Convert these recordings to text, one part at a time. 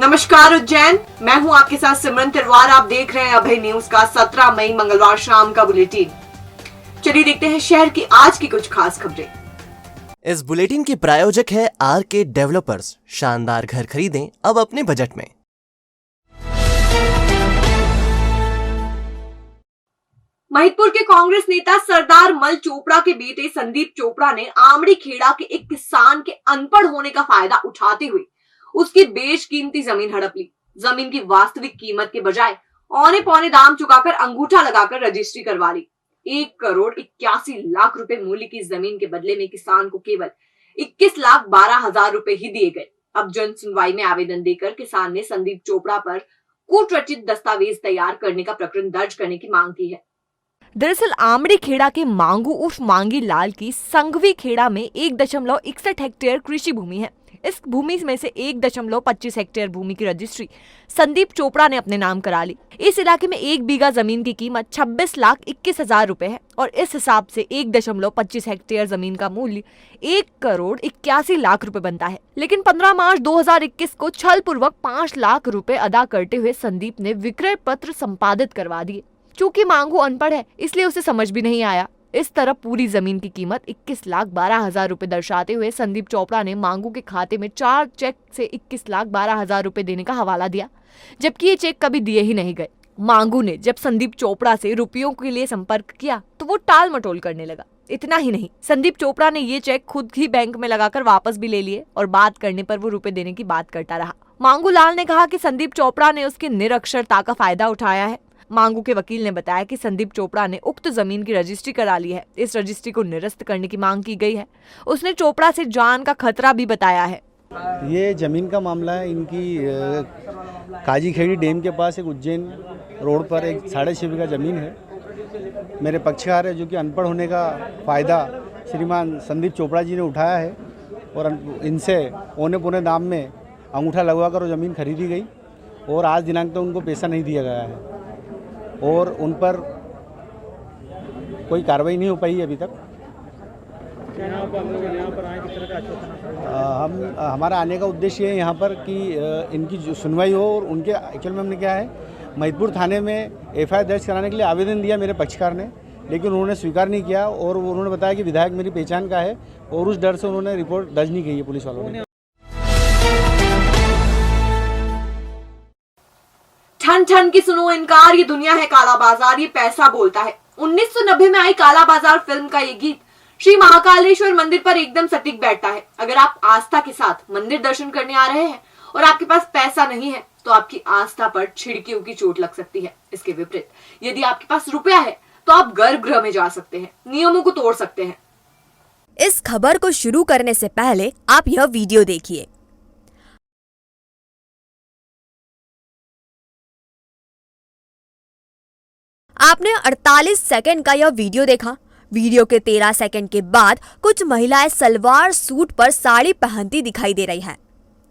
नमस्कार उज्जैन, मैं हूं आपके साथ सिमरन तिरवार। आप देख रहे हैं अभय न्यूज का 17 मई मंगलवार शाम का बुलेटिन। चलिए देखते हैं शहर की आज की कुछ खास खबरें। इस बुलेटिन के प्रायोजक है आरके डेवलपर्स। शानदार घर खरीदें अब अपने बजट में। महिदपुर के कांग्रेस नेता सरदार मल चोपड़ा के बेटे संदीप चोपड़ा ने आमड़ी खेड़ा के एक किसान के अनपढ़ होने का फायदा उठाते हुए उसकी बेशकीमती जमीन हड़प ली। जमीन की वास्तविक कीमत के बजाय औने पौने दाम चुकाकर अंगूठा लगाकर रजिस्ट्री करवा ली। 1,81,00,000 रुपए मूल्य की जमीन के बदले में किसान को केवल 21,12,000 रुपए ही दिए गए। अब जन सुनवाई में आवेदन देकर किसान ने संदीप चोपड़ा पर कूटरचित दस्तावेज तैयार करने का प्रकरण दर्ज करने की मांग की है। दरअसल आमड़ी खेड़ा के मांगू उर्फ मांगी लाल की संघवी खेड़ा में 1.61 हेक्टेयर कृषि भूमि है। इस भूमि में से 1.25 हेक्टेयर भूमि की रजिस्ट्री संदीप चोपड़ा ने अपने नाम करा ली। इस इलाके में 1 बीघा जमीन की कीमत 26,21,000 रुपए है और इस हिसाब से 1.25 हेक्टेयर जमीन का मूल्य 1,81,00,000 रुपए बनता है। लेकिन 15 मार्च 2021 को छल पूर्वक 5 लाख रुपए अदा करते हुए संदीप ने विक्रय पत्र संपादित करवा दिए। चूंकि मांगू अनपढ़ है इसलिए उसे समझ भी नहीं आया। इस तरह पूरी जमीन की कीमत 21,12,000 रुपए दर्शाते हुए संदीप चोपड़ा ने मांगू के खाते में 4 चेक से 21,12,000 रुपए देने का हवाला दिया, जबकि ये चेक कभी दिए ही नहीं गए। मांगू ने जब संदीप चोपड़ा से रुपयों के लिए संपर्क किया तो वो टाल मटोल करने लगा। इतना ही नहीं, संदीप चोपड़ा ने ये चेक खुद ही बैंक में लगाकर वापस भी ले लिए और बात करने पर वो रुपए देने की बात करता रहा। मांगू लाल ने कहा कि संदीप चोपड़ा ने उसकी निरक्षरता का फायदा उठाया है। मांगू के वकील ने बताया कि संदीप चोपड़ा ने उक्त जमीन की रजिस्ट्री करा ली है। इस रजिस्ट्री को निरस्त करने की मांग की गई है। उसने चोपड़ा से जान का खतरा भी बताया है। ये ज़मीन का मामला है। इनकी काजी खेड़ी डैम के पास एक उज्जैन रोड पर एक 6.5 बीघा ज़मीन है। मेरे पक्षकार है जो कि अनपढ़ होने का फ़ायदा श्रीमान संदीप चोपड़ा जी ने उठाया है और इनसे औने पौने दाम में अंगूठा लगवाकर वो ज़मीन खरीदी गई और आज दिनांक तक उनको पैसा नहीं दिया गया है और उन पर कोई कार्रवाई नहीं हो पाई अभी तक। हमारा आने का उद्देश्य है यहाँ पर कि इनकी जो सुनवाई हो और उनके एक्चुअल में हमने क्या है महिदपुर थाने में एफआईआर दर्ज कराने के लिए आवेदन दिया मेरे पक्षकार ने, लेकिन उन्होंने स्वीकार नहीं किया और उन्होंने बताया कि विधायक मेरी पहचान का है और उस डर से उन्होंने रिपोर्ट दर्ज नहीं की है पुलिस वालों ने। ठन ठन की सुनो इनकार, ये दुनिया है काला बाजार, ये पैसा बोलता है। 1990 में आई काला बाजार फिल्म का ये गीत श्री महाकालेश्वर मंदिर पर एकदम सटीक बैठता है। अगर आप आस्था के साथ मंदिर दर्शन करने आ रहे हैं और आपके पास पैसा नहीं है तो आपकी आस्था पर छिड़कियों की चोट लग सकती है। इसके विपरीत यदि आपके पास रुपया है तो आप गर्भगृह में जा सकते हैं, नियमों को तोड़ सकते हैं। इस खबर को शुरू करने से पहले आप यह वीडियो देखिए। आपने 48 सेकंड का यह वीडियो देखा। वीडियो के 13 सेकंड के बाद कुछ महिलाएं सलवार सूट पर साड़ी पहनती दिखाई दे रही हैं।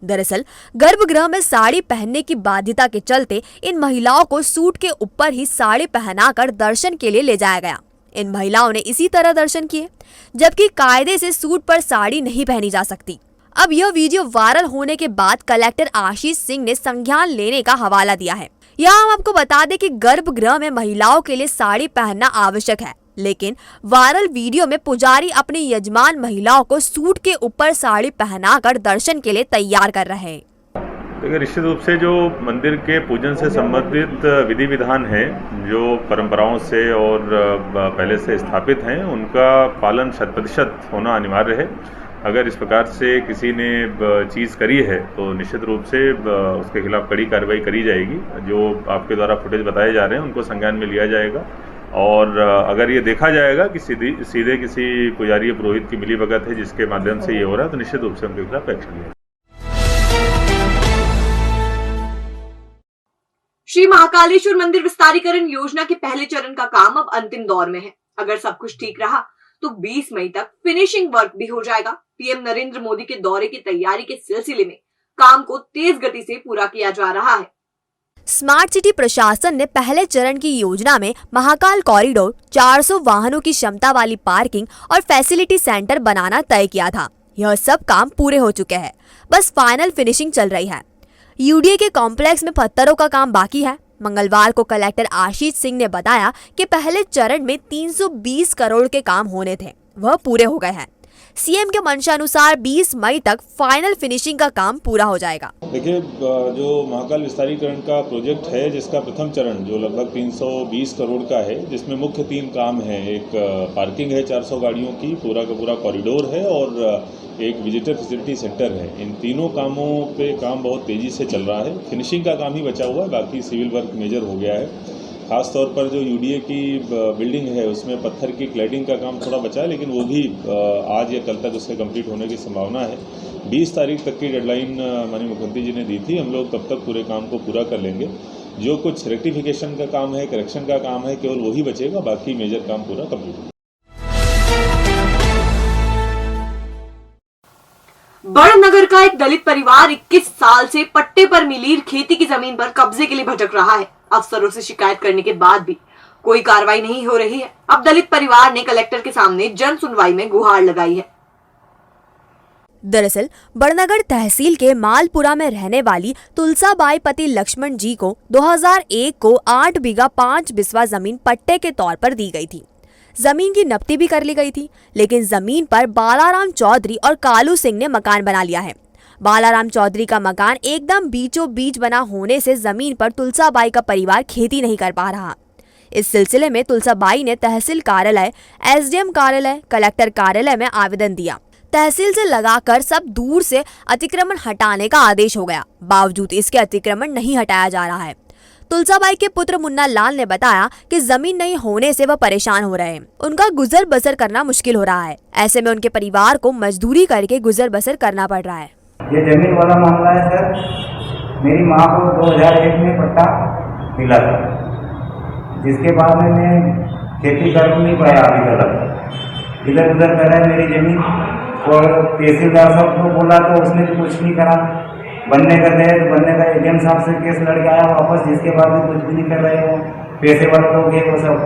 दरअसल गर्भगृह में साड़ी पहनने की बाध्यता के चलते इन महिलाओं को सूट के ऊपर ही साड़ी पहनाकर दर्शन के लिए ले जाया गया। इन महिलाओं ने इसी तरह दर्शन किए, जबकि कायदे से सूट पर साड़ी नहीं पहनी जा सकती। अब यह वीडियो वायरल होने के बाद कलेक्टर आशीष सिंह ने संज्ञान लेने का हवाला दिया है। यहाँ हम आपको बता दें कि गर्भगृह में महिलाओं के लिए साड़ी पहनना आवश्यक है, लेकिन वायरल वीडियो में पुजारी अपनी यजमान महिलाओं को सूट के ऊपर साड़ी पहनाकर दर्शन के लिए तैयार कर रहे हैं। देखिए, निश्चित रूप से जो मंदिर के पूजन से संबंधित विधि विधान है, जो परंपराओं से और पहले से स्थापित हैं, उनका पालन 100% होना अनिवार्य है। अगर इस प्रकार से किसी ने चीज़ करी है तो निश्चित रूप से उसके खिलाफ कड़ी कार्रवाई करी जाएगी। जो आपके द्वारा फुटेज बताए जा रहे हैं उनको संज्ञान में लिया जाएगा और अगर ये देखा जाएगा कि सीधे किसी पुजारी या पुरोहित की मिलीभगत है जिसके माध्यम से ये हो रहा है तो निश्चित रूप से उनके खिलाफ एक्शन लिया। श्री महाकालेश्वर मंदिर विस्तारीकरण योजना के पहले चरण का काम अब अंतिम दौर में है। अगर सब कुछ ठीक रहा तो 20 मई तक फिनिशिंग वर्क भी हो जाएगा। पीएम नरेंद्र मोदी के दौरे की तैयारी के सिलसिले में काम को तेज गति से पूरा किया जा रहा है। स्मार्ट सिटी प्रशासन ने पहले चरण की योजना में महाकाल कॉरिडोर, 400 वाहनों की क्षमता वाली पार्किंग और फैसिलिटी सेंटर बनाना तय किया था। यह सब काम पूरे हो चुके हैं, बस फाइनल फिनिशिंग चल रही है। यूडीए के कॉम्प्लेक्स में पत्थरों का काम बाकी है। मंगलवार को कलेक्टर आशीष सिंह ने बताया कि पहले चरण में 320 करोड़ के काम होने थे, वह पूरे हो गए हैं। सीएम के मंशानुसार 20 मई तक फाइनल फिनिशिंग का काम पूरा हो जाएगा। देखिए, जो महाकाल विस्तारीकरण का प्रोजेक्ट है, जिसका प्रथम चरण जो लगभग 320 करोड़ का है, जिसमें मुख्य 3 काम हैं। एक पार्किंग है 400 गाड़ियों की, पूरा का पूरा कॉरिडोर है और एक विजिटर फैसिलिटी सेंटर है। इन तीनों कामों पे काम बहुत तेज़ी से चल रहा है। फिनिशिंग का काम ही बचा हुआ है, बाकी सिविल वर्क मेजर हो गया है। खास तौर पर जो यूडीए की बिल्डिंग है, उसमें पत्थर की क्लैडिंग का काम थोड़ा बचा है, लेकिन वो भी आज या कल तक उसके कंप्लीट होने की संभावना है। 20 तारीख तक की डेडलाइन माननीय मुख्यमंत्री जी ने दी थी। हम लोग तब तक पूरे काम को पूरा कर लेंगे। जो कुछ रेक्टिफिकेशन का काम है, करेक्शन का काम है, केवल वही बचेगा, बाकी मेजर काम पूरा कंप्लीट होगा। बड़नगर का एक दलित परिवार 21 साल से पट्टे पर मिली खेती की जमीन पर कब्जे के लिए भटक रहा है। अफसरों से शिकायत करने के बाद भी कोई कार्रवाई नहीं हो रही है। अब दलित परिवार ने कलेक्टर के सामने जन सुनवाई में गुहार लगाई है। दरअसल बड़नगर तहसील के मालपुरा में रहने वाली तुलसाबाई पति लक्ष्मण जी को 2001 को 8 बीघा 5 बिस्वा जमीन पट्टे के तौर पर दी गई थी। जमीन की नब्ती भी कर ली गई थी, लेकिन जमीन पर बालाराम चौधरी और कालू सिंह ने मकान बना लिया है। बालाराम चौधरी का मकान एकदम बीचों बीच बना होने से जमीन पर तुलसाबाई का परिवार खेती नहीं कर पा रहा। इस सिलसिले में तुलसाबाई ने तहसील कार्यालय, एसडीएम कार्यालय, कलेक्टर कार्यालय में आवेदन दिया। तहसील से लगाकर सब दूर से अतिक्रमण हटाने का आदेश हो गया, बावजूद इसके अतिक्रमण नहीं हटाया जा रहा है। तुलसाबाई के पुत्र मुन्ना लाल ने बताया कि जमीन नहीं होने से वह परेशान हो रहे हैं। उनका गुजर बसर करना मुश्किल हो रहा है। ऐसे में उनके परिवार को मजदूरी करके गुजर बसर करना पड़ रहा है। ये जमीन वाला मामला है सर। मेरी माँ को 2001 में पट्टा मिला था, जिसके बाद में मैं खेती कर नहीं पाया। अभी तक इधर उधर कर रहा है मेरी जमीन, और तहसीलदार साहब को बोला तो उसने भी कुछ नहीं करा। बनने का गए तो बनने का एडीएम साहब से केस लड़ के आया वापस, जिसके बाद भी कुछ भी नहीं कर रहे हो। पैसे वाले लोग हैं वो सब।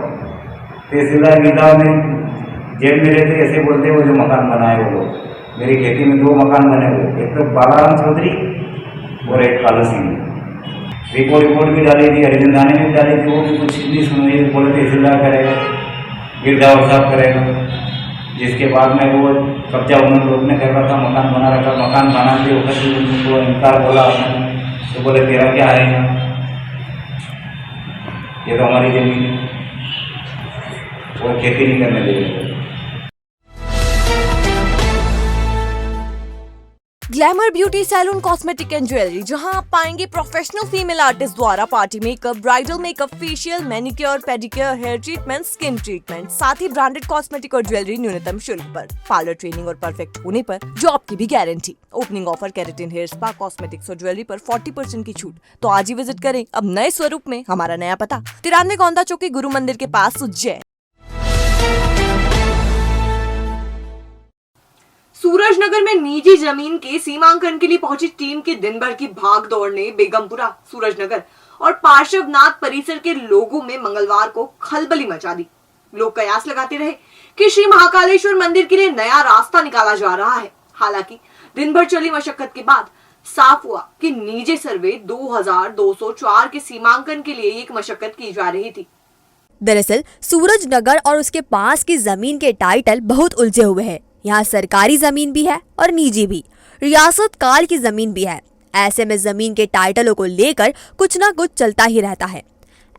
तहसीलदार गिरदार में जेल में रहते ऐसे बोलते वो जो मकान बनाए वो लोग। मेरी खेती में 2 मकान बने हुए, एक तो बालाराम चौधरी और एक कालू सिंह। रिपोर्ट भी डाली थी, हरिजन थाने में भी डाली थी, वो भी कुछ नहीं सुनी। बोले तहसीलदार करेगा, गिरदार साहब करेगा, जिसके बाद में वो कब्जा उन्होंने रोकने कर रहा था, मकान बना रखा। मकान बनाते वक्त उनको इनकार बोला आपने, तो बोले तेरा क्या आएगा, ये तो हमारी जमीन है, वो खेती नहीं करने देंगे। Glamour beauty salon, cosmetic and jewellery, जहां आप पाएंगे प्रोफेशनल फीमेल आर्टिस्ट द्वारा party makeup, bridal makeup, facial, manicure, pedicure, hair treatment, skin treatment, साथ ही ब्रांडेड कॉस्मेटिक और ज्वेलरी न्यूनतम शुल्क पर। पार्लर ट्रेनिंग और परफेक्ट होने पर जॉब की भी guarantee. Opening offer keratin hair spa, cosmetics और ज्वेलरी पर 40% की छूट। तो आज ही विजिट करें अब नए स्वरूप में। हमारा नया पता 93 गोंदा चौकी, गुरु मंदिर के पास, उज्जैन। सूरजनगर में निजी जमीन के सीमांकन के लिए पहुंची टीम की दिन भर की भागदौड़ ने बेगमपुरा, सूरजनगर और पार्श्वनाथ परिसर के लोगों में मंगलवार को खलबली मचा दी। लोग कयास लगाते रहे कि श्री महाकालेश्वर मंदिर के लिए नया रास्ता निकाला जा रहा है। हालांकि दिन भर चली मशक्कत के बाद साफ हुआ कि निजी सर्वे 2204 के सीमांकन के लिए एक मशक्कत की जा रही थी। दरअसल सूरजनगर और उसके पास की जमीन के टाइटल बहुत उलझे हुए हैं। यहाँ सरकारी जमीन भी है और निजी भी, रियासत काल की जमीन भी है। ऐसे में जमीन के टाइटलों को लेकर कुछ ना कुछ चलता ही रहता है।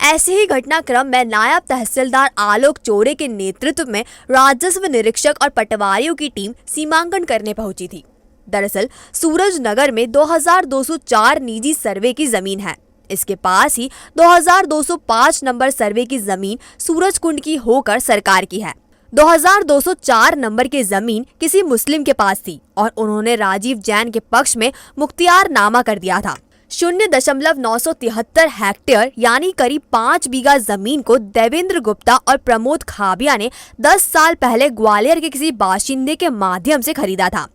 ऐसे ही घटनाक्रम में नायब तहसीलदार आलोक चोरे के नेतृत्व में राजस्व निरीक्षक और पटवारियों की टीम सीमांकन करने पहुंची थी। दरअसल सूरजनगर में 2204 निजी सर्वे की जमीन है। इसके पास ही 2205 नंबर सर्वे की जमीन सूरजकुंड की होकर सरकार की है। 2204 नंबर की जमीन किसी मुस्लिम के पास थी और उन्होंने राजीव जैन के पक्ष में मुख्तियारनामा कर दिया था। 0.973 हेक्टेयर यानी करीब 5 बीघा जमीन को देवेंद्र गुप्ता और प्रमोद खाबिया ने 10 साल पहले ग्वालियर के किसी बाशिंदे के माध्यम से खरीदा था।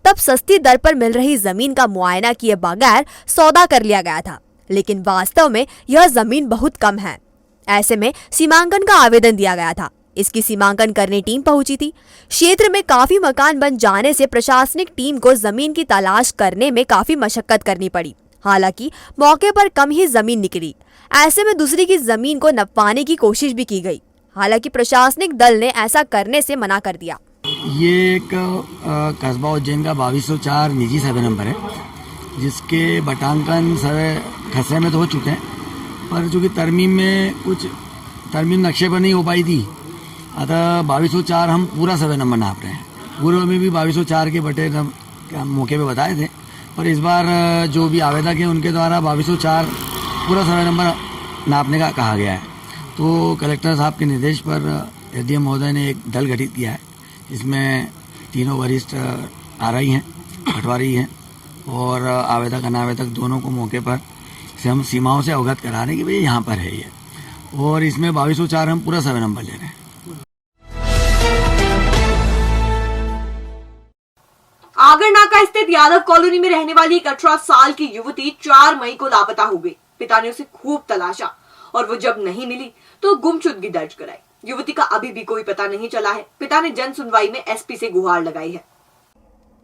तब सस्ती दर पर मिल रही जमीन का मुआयना किए बगैर सौदा कर लिया गया था, लेकिन वास्तव में यह जमीन बहुत कम है। ऐसे में सीमांकन का आवेदन दिया गया था। इसकी सीमांकन करने टीम पहुंची थी। क्षेत्र में काफी मकान बन जाने से प्रशासनिक टीम को जमीन की तलाश करने में काफी मशक्कत करनी पड़ी। हालांकि मौके पर कम ही जमीन निकली। ऐसे में दूसरी की जमीन को नपवाने की कोशिश भी की गई। हालांकि प्रशासनिक दल ने ऐसा करने से मना कर दिया। ये एक कस्बा उज्जैन का 2204 निजी सर्वे नंबर है, जिसके बटांकन सर्वे खसरे में तो हो चुके हैं, पर चूँकि तरमीम में कुछ तरमीम नक्शे पर नहीं हो पाई थी, अतः 2204 हम पूरा सर्वे नंबर नाप रहे हैं। पूर्व में भी 2204 के बटे मौके पे बताए थे, पर इस बार जो भी आवेदक हैं उनके द्वारा 2204 पूरा सर्वे नंबर नापने का कहा गया है। तो कलेक्टर साहब के निर्देश पर एसडीएम महोदय ने एक दल गठित किया है, जिसमें तीनों वरिष्ठ आरआई हैं, पटवारी हैं और आवेदक अनावेदक दोनों को मौके पर से हम सीमाओं से अवगत करा रहे हैं कि भाई यहाँ पर है ये, और इसमें 2204 हम पूरा सर्वे नंबर ले रहे हैं। आगरनाका स्थित यादव कॉलोनी में रहने वाली एक 18 साल की युवती 4 मई को लापता हो गई। पिता ने उसे खूब तलाशा और वो जब नहीं मिली तो गुमशुदगी दर्ज कराई। युवती का अभी भी कोई पता नहीं चला है। पिता ने जन सुनवाई में एसपी से गुहार लगाई है।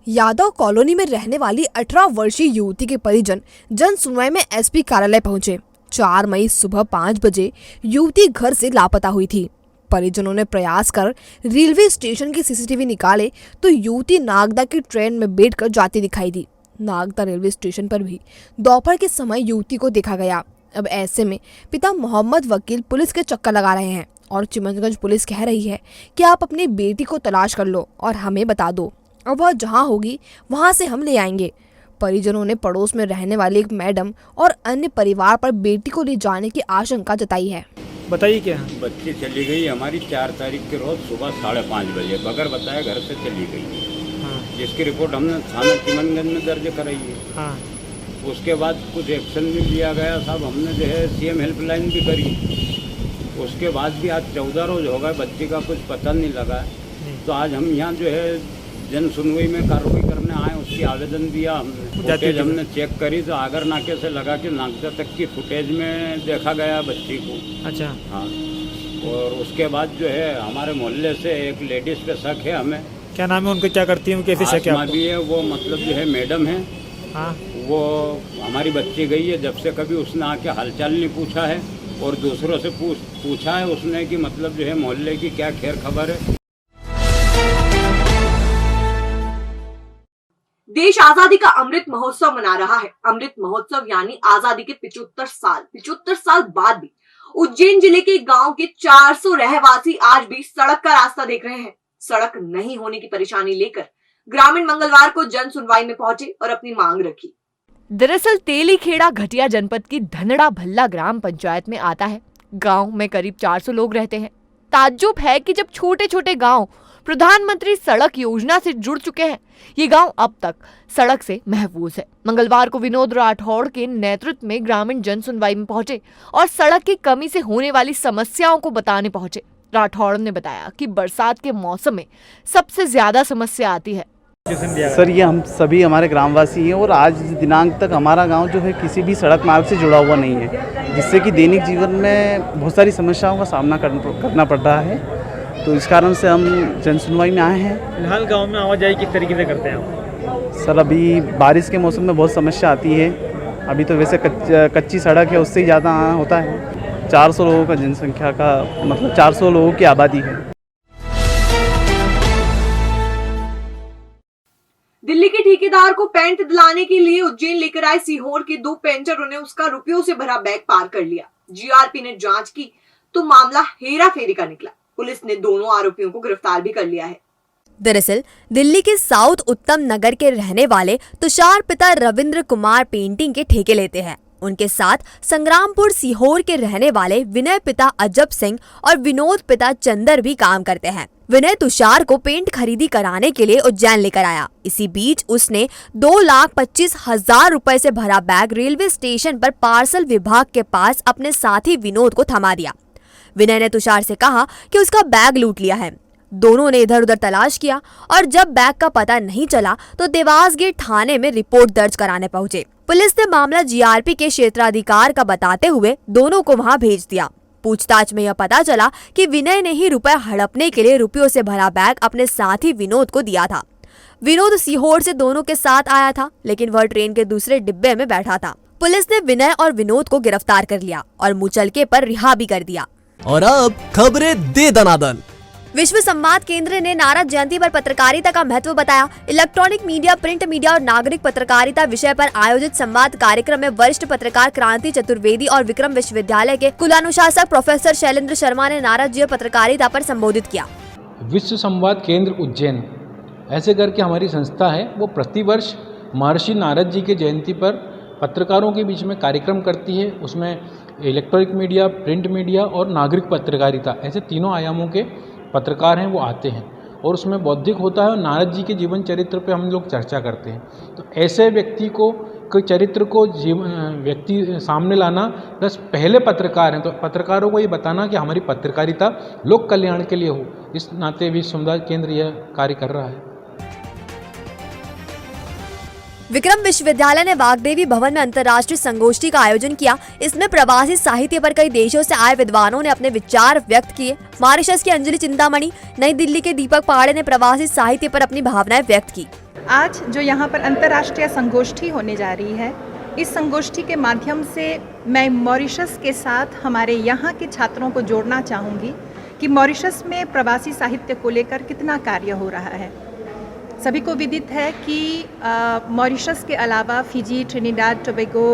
यादव कॉलोनी में रहने वाली 18 वर्षीय युवती के परिजन जन सुनवाई में एसपी कार्यालय पहुंचे। 4 मई सुबह 5 बजे युवती घर से लापता हुई थी। परिजनों ने प्रयास कर रेलवे स्टेशन की सीसीटीवी निकाले तो युवती नागदा की ट्रेन में बैठकर जाती दिखाई दी। नागदा रेलवे स्टेशन पर भी दोपहर के समय युवती को देखा गया। अब ऐसे में पिता मोहम्मद वकील पुलिस के चक्कर लगा रहे हैं और चिमनगंज पुलिस कह रही है कि आप अपनी बेटी को तलाश कर लो और हमें बता दो, अब वह जहां होगी वहां से हम ले आएंगे। परिजनों ने पड़ोस में रहने वाली एक मैडम और अन्य परिवार पर बेटी को ले जाने की आशंका जताई है। बताइए क्या? बच्ची चली गई हमारी 4 तारीख के रोज सुबह 5:30 बजे बगैर बताए घर से चली गई। हाँ। जिसकी रिपोर्ट हमने थाना चिमनगंज में दर्ज कराई है। हाँ। उसके बाद कुछ एक्शन भी लिया गया साहब, हमने जो है सीएम हेल्पलाइन भी करी। उसके बाद भी आज 14 रोज हो गए, बच्ची का कुछ पता नहीं लगा। तो आज हम यहाँ जो है जन सुनवाई में कार्रवाई करने आए, उसकी आवेदन दिया हमने। फुटेज हमने चेक करी तो आगर नाके से लगा के नागदा तक की फुटेज में देखा गया बच्ची को। अच्छा। हाँ। और उसके बाद जो है हमारे मोहल्ले से एक लेडीज पे शक है हमें। क्या नाम है उनके, क्या करती है, कैसे शक है आपको? भी है वो, मतलब जो है मैडम है। हाँ। वो हमारी बच्ची गई है, जब से कभी उसने आके हालचाल नहीं पूछा है और दूसरों से पूछा है उसने कि मतलब जो है मोहल्ले की क्या खैर खबर है। देश आजादी का अमृत महोत्सव मना रहा है। अमृत महोत्सव यानी आजादी के 75 साल बाद भी उज्जैन जिले के गांव के 400 रहवासी आज भी सड़क का रास्ता देख रहे हैं। सड़क नहीं होने की परेशानी लेकर ग्रामीण मंगलवार को जन सुनवाई में पहुंचे और अपनी मांग रखी। दरअसल तेलीखेड़ा घटिया जनपद की धनड़ा भल्ला ग्राम पंचायत में आता है। गांव में करीब 400 लोग रहते हैं। ताज्जुब है कि जब छोटे छोटे गांव प्रधानमंत्री सड़क योजना से जुड़ चुके हैं, ये गांव अब तक सड़क से महफूज है। मंगलवार को विनोद राठौड़ के नेतृत्व में ग्रामीण जन सुनवाई में पहुंचे और सड़क की कमी से होने वाली समस्याओं को बताने पहुंचे। राठौड़ ने बताया कि बरसात के मौसम में सबसे ज्यादा समस्या आती है। सर, ये हम सभी हमारे ग्रामवासी हैं और आज दिनांक तक हमारा गांव जो है किसी भी सड़क मार्ग से जुड़ा हुआ नहीं है, जिससे कि दैनिक जीवन में बहुत सारी समस्याओं का सामना करना पड़ रहा है। तो इस कारण से हम जन सुनवाई में आए हैं। फिलहाल गांव में आवाजाही किस तरीके से करते हैं आप? सर, अभी बारिश के मौसम में बहुत समस्या आती है। अभी तो वैसे कच्ची सड़क है, उससे ही ज़्यादा आना होता है। 400 लोगों का जनसंख्या का मतलब 400 लोगों की आबादी है। दिल्ली के ठेकेदार को पेंट दिलाने के लिए उज्जैन लेकर आए सीहोर के 2 पेंटरों ने उसका रुपयों से भरा बैग पार कर लिया। जीआरपी ने जांच की तो मामला हेरा फेरी का निकला। पुलिस ने दोनों आरोपियों को गिरफ्तार भी कर लिया है। दरअसल दिल्ली के साउथ उत्तम नगर के रहने वाले तुषार पिता रविंद्र कुमार पेंटिंग के ठेके लेते हैं। उनके साथ संग्रामपुर सीहोर के रहने वाले विनय पिता अजब सिंह और विनोद पिता चंदर भी काम करते हैं। विनय तुषार को पेंट खरीदी कराने के लिए उज्जैन लेकर आया। इसी बीच उसने 2,25,000 रुपए से भरा बैग रेलवे स्टेशन पर पार्सल विभाग के पास अपने साथी विनोद को थमा दिया। विनय ने तुषार से कहा कि उसका बैग लूट लिया है। दोनों ने इधर उधर तलाश किया और जब बैग का पता नहीं चला तो देवास गेट थाने में रिपोर्ट दर्ज कराने पहुंचे। पुलिस ने मामला जीआरपी के क्षेत्राधिकार का बताते हुए दोनों को वहां भेज दिया। पूछताछ में यह पता चला कि विनय ने ही रुपए हड़पने के लिए रुपयों से भरा बैग अपने साथी विनोद को दिया था। विनोद सीहोर से दोनों के साथ आया था, लेकिन वह ट्रेन के दूसरे डिब्बे में बैठा था। पुलिस ने विनय और विनोद को गिरफ्तार कर लिया और मुचलके पर रिहा भी कर दिया। और अब खबरें दे दनादन। विश्व संवाद केंद्र ने नारद जयंती पर पत्रकारिता का महत्व बताया। इलेक्ट्रॉनिक मीडिया, प्रिंट मीडिया और नागरिक पत्रकारिता विषय पर आयोजित संवाद कार्यक्रम में वरिष्ठ पत्रकार क्रांति चतुर्वेदी और विक्रम विश्वविद्यालय के कुलानुशासक प्रोफेसर शैलेंद्र शर्मा ने नारद जी और पत्रकारिता पर संबोधित किया। विश्व संवाद केंद्र उज्जैन ऐसे करके हमारी संस्था है, वो प्रतिवर्ष महर्षि नारद जी के जयंती पर पत्रकारों के बीच में कार्यक्रम करती है। उसमें इलेक्ट्रॉनिक मीडिया, प्रिंट मीडिया और नागरिक पत्रकारिता ऐसे तीनों आयामों के पत्रकार हैं वो आते हैं और उसमें बौद्धिक होता है और नारद जी के जीवन चरित्र पे हम लोग चर्चा करते हैं। तो ऐसे व्यक्ति को कोई चरित्र को व्यक्ति सामने लाना प्लस पहले पत्रकार हैं, तो पत्रकारों को ये बताना कि हमारी पत्रकारिता लोक कल्याण के लिए हो, इस नाते विश्व संवाद केंद्र यह कार्य कर रहा है। विक्रम विश्वविद्यालय ने वाग्देवी भवन में अंतर्राष्ट्रीय संगोष्ठी का आयोजन किया। इसमें प्रवासी साहित्य पर कई देशों से आए विद्वानों ने अपने विचार व्यक्त किए। मॉरिशस की अंजलि चिंतामणि, नई दिल्ली के दीपक पाड़े ने प्रवासी साहित्य पर अपनी भावनाएं व्यक्त की। आज जो यहाँ पर अंतर्राष्ट्रीय संगोष्ठी होने जा रही है, इस संगोष्ठी के माध्यम से मैं मॉरिशस के साथ हमारे यहाँ के छात्रों को जोड़ना चाहूँगी कि मॉरिशस में प्रवासी साहित्य को लेकर कितना कार्य हो रहा है। सभी को विदित है कि मॉरिशस के अलावा फिजी, ट्रिनिडाड, टोबैगो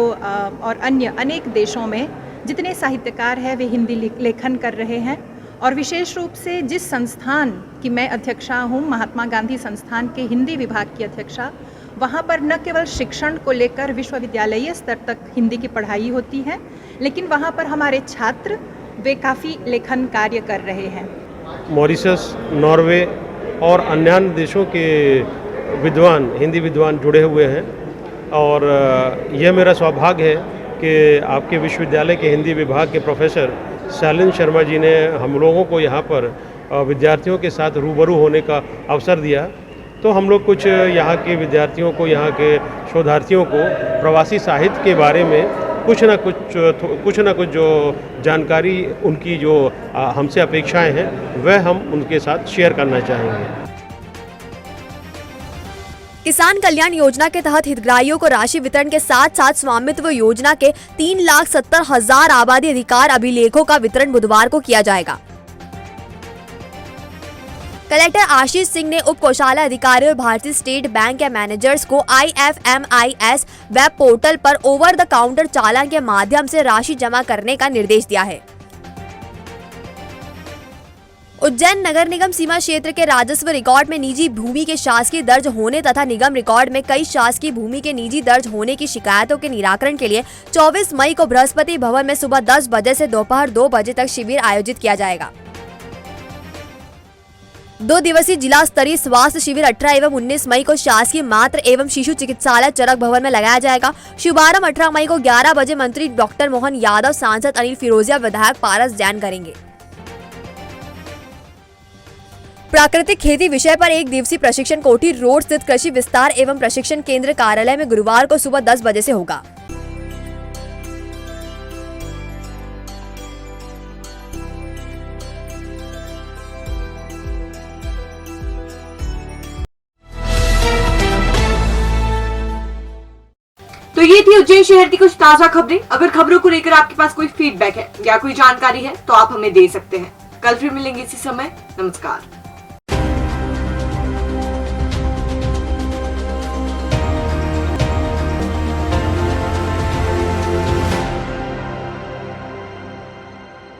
और अन्य अनेक देशों में जितने साहित्यकार हैं वे हिंदी लेखन कर रहे हैं। और विशेष रूप से जिस संस्थान की मैं अध्यक्षा हूँ, महात्मा गांधी संस्थान के हिंदी विभाग की अध्यक्षा, वहाँ पर न केवल शिक्षण को लेकर विश्वविद्यालयीय स्तर तक हिंदी की पढ़ाई होती है, लेकिन वहाँ पर हमारे छात्र वे काफ़ी लेखन कार्य कर रहे हैं। मॉरिशस, नॉर्वे और अन्य देशों के विद्वान, हिंदी विद्वान जुड़े हुए हैं और यह मेरा सौभाग्य है कि आपके विश्वविद्यालय के हिंदी विभाग के प्रोफेसर शैलेंद्र शर्मा जी ने हम लोगों को यहाँ पर विद्यार्थियों के साथ रूबरू होने का अवसर दिया। तो हम लोग कुछ यहाँ के विद्यार्थियों को, यहाँ के शोधार्थियों को प्रवासी साहित्य के बारे में कुछ ना कुछ जो जानकारी उनकी जो हमसे अपेक्षाएं हैं वह हम उनके साथ शेयर करना चाहेंगे। किसान कल्याण योजना के तहत हितग्राहियों को राशि वितरण के साथ साथ स्वामित्व योजना के 3,70,000 आबादी अधिकार अभिलेखों का वितरण बुधवार को किया जाएगा। कलेक्टर आशीष सिंह ने उप कोषालय अधिकारियों और भारतीय स्टेट बैंक के मैनेजर्स को IFMIS वेब पोर्टल पर ओवर द काउंटर चालान के माध्यम से राशि जमा करने का निर्देश दिया है। उज्जैन नगर निगम सीमा क्षेत्र के राजस्व रिकॉर्ड में निजी भूमि के शासकीय दर्ज होने तथा निगम रिकॉर्ड में कई शासकीय भूमि के निजी दर्ज होने की शिकायतों के निराकरण के लिए 24 मई को बृहस्पति भवन में सुबह 10 बजे से दोपहर 2 बजे तक शिविर आयोजित किया जाएगा। 2 दिवसीय जिला स्तरीय स्वास्थ्य शिविर 18 एवं 19 मई को शासकीय मातृ एवं शिशु चिकित्सालय चरक भवन में लगाया जाएगा। शुभारंभ 18 मई को 11 बजे मंत्री डॉक्टर मोहन यादव, सांसद अनिल फिरोजिया, विधायक पारस जैन करेंगे। प्राकृतिक खेती विषय पर 1 दिवसीय प्रशिक्षण कोठी रोड स्थित कृषि विस्तार एवं प्रशिक्षण केंद्र कार्यालय में गुरुवार को सुबह 10 बजे से होगा। तो ये थी उज्जैन शहर की कुछ ताजा खबरें। अगर खबरों को लेकर आपके पास कोई फीडबैक है या कोई जानकारी है तो आप हमें दे सकते हैं। कल फिर मिलेंगे इसी समय। नमस्कार।